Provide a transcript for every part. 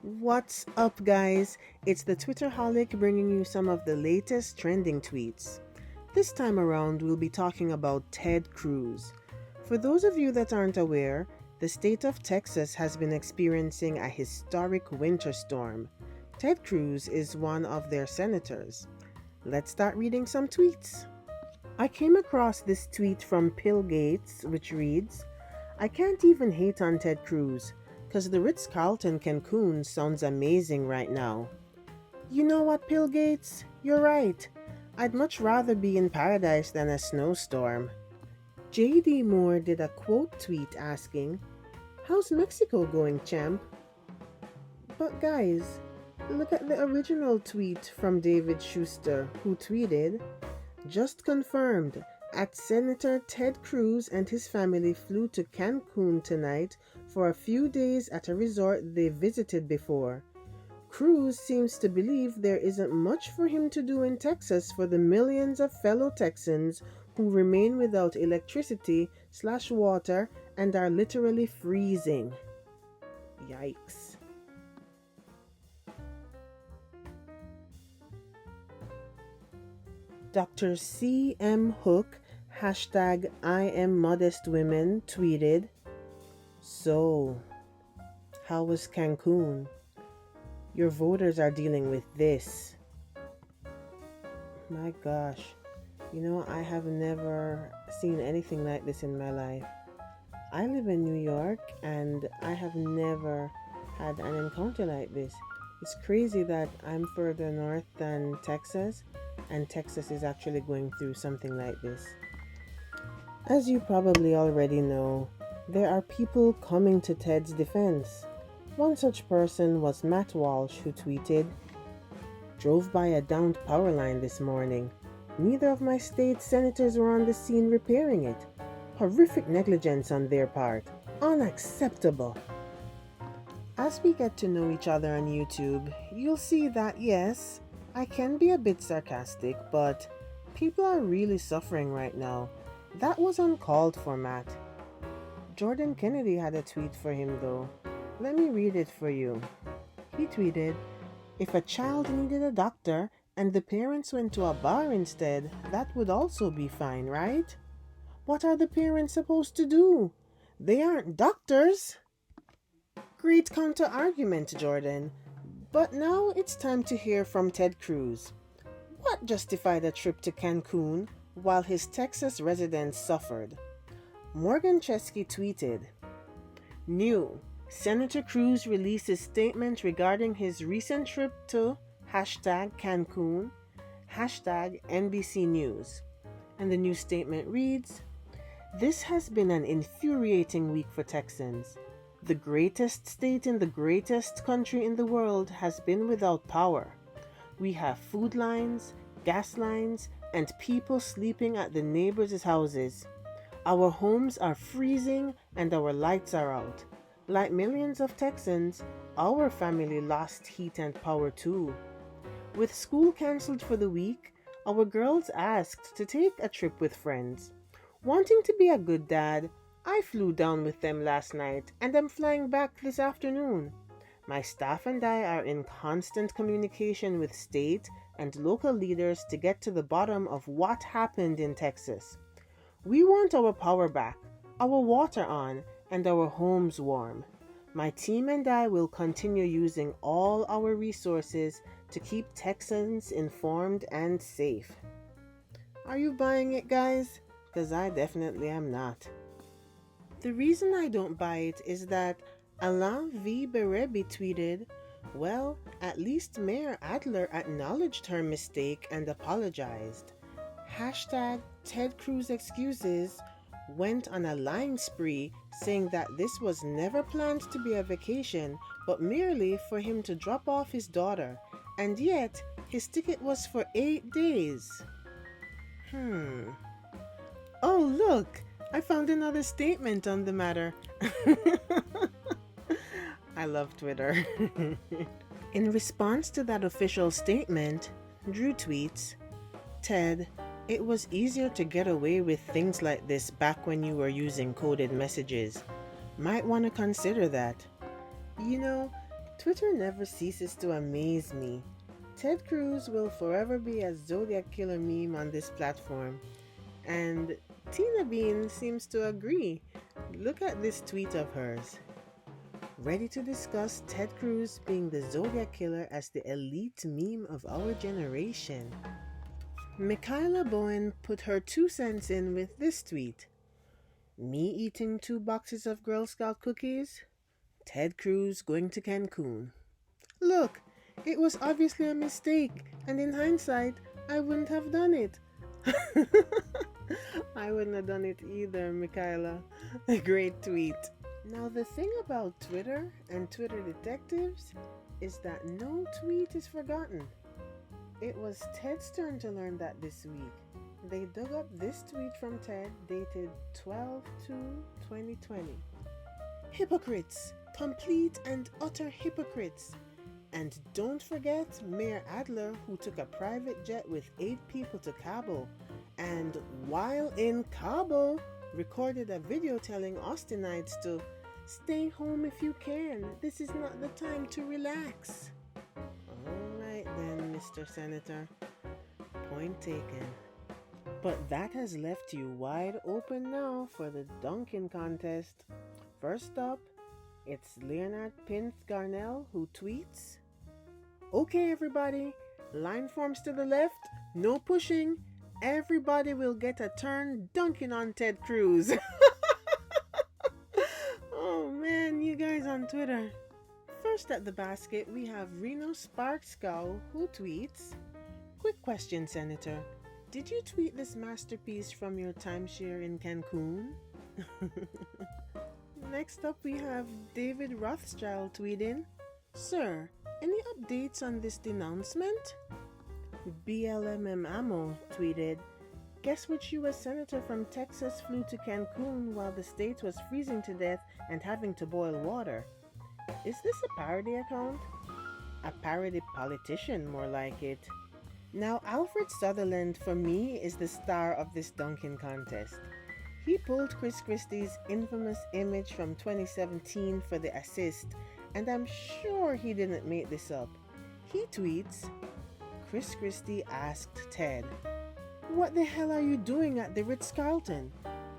What's up, guys? It's the Twitterholic bringing you some of the latest trending tweets. This time around, we'll be talking about Ted Cruz. For those of you that aren't aware, the state of Texas has been experiencing a historic winter storm. Ted Cruz is one of their senators. Let's start reading some tweets. I came across this tweet from Bill Gates, which reads, I can't even hate on Ted Cruz, because the Ritz-Carlton Cancun sounds amazing right now. You know what, Bill Gates? You're right. I'd much rather be in paradise than a snowstorm. JD Moore did a quote tweet asking, How's Mexico going, champ? But guys, look at the original tweet from David Schuster, who tweeted, Just confirmed, at Senator Ted Cruz and his family flew to Cancun tonight for a few days at a resort they visited before. Cruz seems to believe there isn't much for him to do in Texas for the millions of fellow Texans who remain without electricity/water and are literally freezing. Yikes. Dr. C.M. Hook, hashtag I am modest women, tweeted, So, how was Cancun? Your voters are dealing with this. My gosh, I have never seen anything like this in my life. I live in New York and I have never had an encounter like this. It's crazy that I'm further north than Texas, and Texas is actually going through something like this. As you probably already know, there are people coming to Ted's defense. One such person was Matt Walsh, who tweeted, Drove by a downed power line this morning. Neither of my state senators were on the scene repairing it. Horrific negligence on their part. Unacceptable. As we get to know each other on YouTube, you'll see that yes, I can be a bit sarcastic, but people are really suffering right now. That was uncalled for, Matt. Jordan Kennedy had a tweet for him though. Let me read it for you. He tweeted, If a child needed a doctor and the parents went to a bar instead, that would also be fine, right? What are the parents supposed to do? They aren't doctors. Great counter-argument, Jordan. But now it's time to hear from Ted Cruz. What justified a trip to Cancun while his Texas residents suffered? Morgan Chesky tweeted, New. Senator Cruz releases statement regarding his recent trip to hashtag Cancun, hashtag NBC News. And the new statement reads, This has been an infuriating week for Texans. The greatest state in the greatest country in the world has been without power. We have food lines, gas lines, and people sleeping at the neighbors' houses. Our homes are freezing and our lights are out. Like millions of Texans, our family lost heat and power too. With school cancelled for the week, our girls asked to take a trip with friends. Wanting to be a good dad, I flew down with them last night and am flying back this afternoon. My staff and I are in constant communication with state and local leaders to get to the bottom of what happened in Texas. We want our power back, our water on, and our homes warm. My team and I will continue using all our resources to keep Texans informed and safe. Are you buying it, guys? Because I definitely am not. The reason I don't buy it is that Alain V. Berebi tweeted, Well, at least Mayor Adler acknowledged her mistake and apologized. Hashtag Ted Cruz excuses went on a lying spree saying that this was never planned to be a vacation but merely for him to drop off his daughter, and yet his ticket was for 8 days. Oh look! I found another statement on the matter. I love Twitter. In response to that official statement, Drew tweets, Ted, it was easier to get away with things like this back when you were using coded messages. Might want to consider that. Twitter never ceases to amaze me. Ted Cruz will forever be a Zodiac Killer meme on this platform. And Tina Bean seems to agree. Look at this tweet of hers. Ready to discuss Ted Cruz being the Zodiac Killer as the elite meme of our generation. Michaela Bowen put her 2 cents in with this tweet. Me eating 2 boxes of Girl Scout cookies? Ted Cruz going to Cancun. Look, it was obviously a mistake, and in hindsight, I wouldn't have done it. I wouldn't have done it either, Michaela. A great tweet. Now, the thing about Twitter and Twitter detectives is that no tweet is forgotten. It was Ted's turn to learn that this week. They dug up this tweet from Ted dated 12/2/2020. Hypocrites! Complete and utter hypocrites! And don't forget Mayor Adler, who took a private jet with 8 people to Cabo, and while in Cabo, recorded a video telling Austinites to stay home if you can. This is not the time to relax. Alright then, Mr. Senator. Point taken. But that has left you wide open now for the dunking contest. First up, it's Leonard Pinth Garnell who tweets, "Okay everybody, line forms to the left, no pushing. Everybody will get a turn dunking on Ted Cruz." Oh man, you guys on Twitter. First at the basket, we have Reno Sparkscow who tweets, "Quick question, Senator. Did you tweet this masterpiece from your timeshare in Cancun?" Next up, we have David Rothschild tweeting, "Sir, any updates on this denouncement?" BLMM Ammo tweeted, "Guess which U.S. Senator from Texas flew to Cancun while the state was freezing to death and having to boil water? Is this a parody account? A parody politician, more like it." Now, Alfred Sutherland, for me, is the star of this dunking contest. He pulled Chris Christie's infamous image from 2017 for the assist, and I'm sure he didn't make this up. He tweets, Chris Christie asked Ted, "What the hell are you doing at the Ritz-Carlton?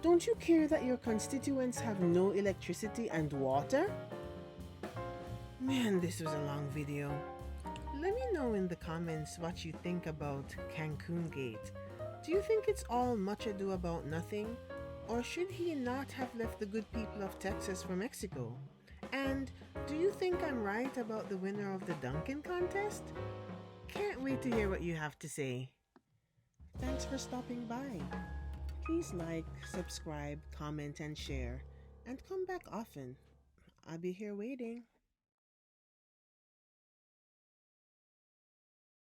Don't you care that your constituents have no electricity and water?" Man, this was a long video. Let me know in the comments what you think about CANCUNGATE. Do you think it's all much ado about nothing? Or should he not have left the good people of Texas for Mexico? And do you think I'm right about the winner of the Dunkin' contest? Can't wait to hear what you have to say. Thanks for stopping by. Please like, subscribe, comment, and share. And come back often. I'll be here waiting.